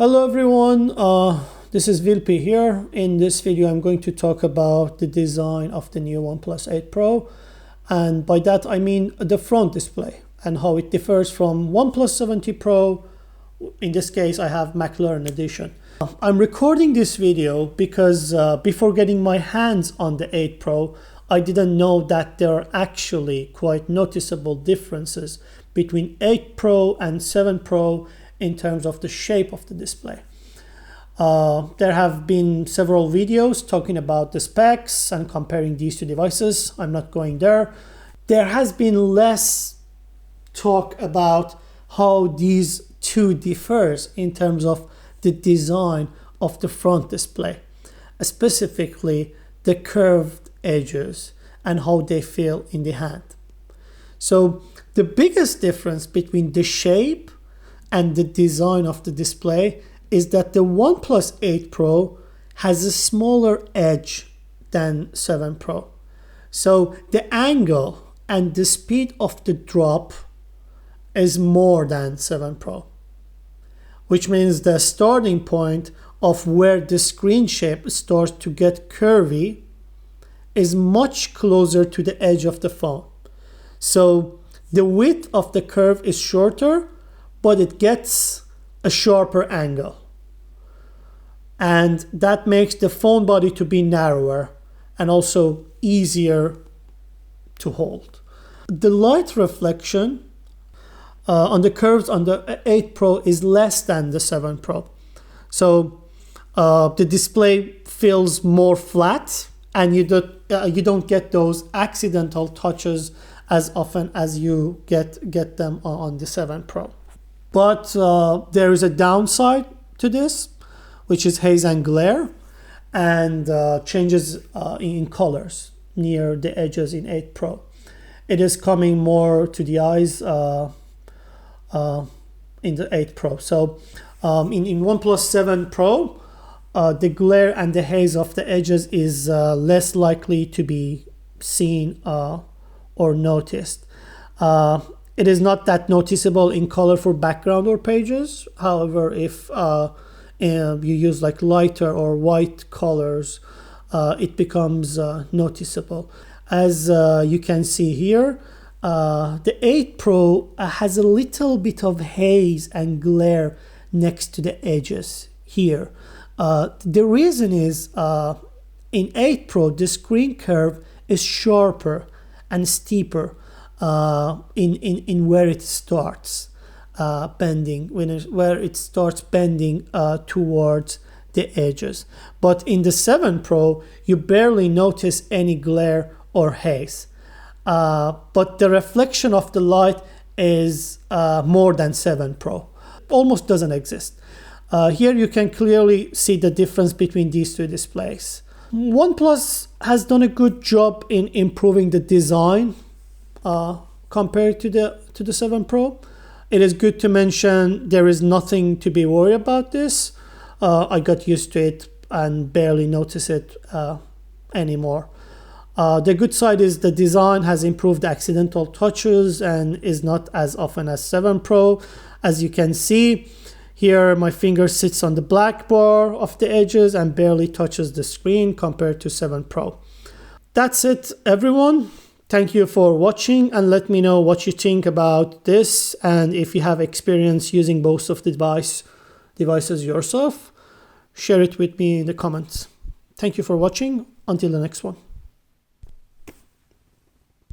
Hello everyone, this is Vilpi here. In this video I'm going to talk about the design of the new OnePlus 8 Pro, and by that I mean the front display and how it differs from OnePlus 7T Pro. In this case I have McLaren edition. I'm recording this video because before getting my hands on the 8 Pro I didn't know that there are actually quite noticeable differences between 8 Pro and 7 Pro in terms of the shape of the display. There have been several videos talking about the specs and comparing these two devices. I'm not going there. There has been less talk about how these two differs in terms of the design of the front display, specifically the curved edges and how they feel in the hand. So the biggest difference between the shape and the design of the display is that the OnePlus 8 Pro has a smaller edge than 7 Pro. So the angle and the speed of the drop is more than 7 Pro, which means the starting point of where the screen shape starts to get curvy is much closer to the edge of the phone. So the width of the curve is shorter, but it gets a sharper angle. And that makes the phone body to be narrower and also easier to hold. The light reflection on the curves on the 8 Pro is less than the 7 Pro. So the display feels more flat and you don't get those accidental touches as often as you get them on the 7 Pro. But there is a downside to this, which is haze and glare and changes in colors near the edges in 8 Pro. It is coming more to the eyes in the 8 Pro. So in OnePlus 7 Pro, the glare and the haze of the edges is less likely to be seen or noticed. It is not that noticeable in color for background or pages. However, if you use like lighter or white colors, it becomes noticeable. As you can see here, the 8 Pro has a little bit of haze and glare next to the edges here. The reason is in 8 Pro, the screen curve is sharper and steeper in where it starts bending, where it starts bending towards the edges. But in the 7 Pro, you barely notice any glare or haze. But the reflection of the light is more than 7 Pro. Almost doesn't exist. Here you can clearly see the difference between these two displays. OnePlus has done a good job in improving the design compared to the 7 Pro. It is good to mention there is nothing to be worried about this. I got used to it and barely notice it anymore. The good side is the design has improved accidental touches and is not as often as 7 Pro. As you can see here, my finger sits on the black bar of the edges and barely touches the screen compared to 7 Pro. That's it, everyone. Thank you for watching, and let me know what you think about this, and if you have experience using both of the devices yourself, share it with me in the comments. Thank you for watching. Until the next one.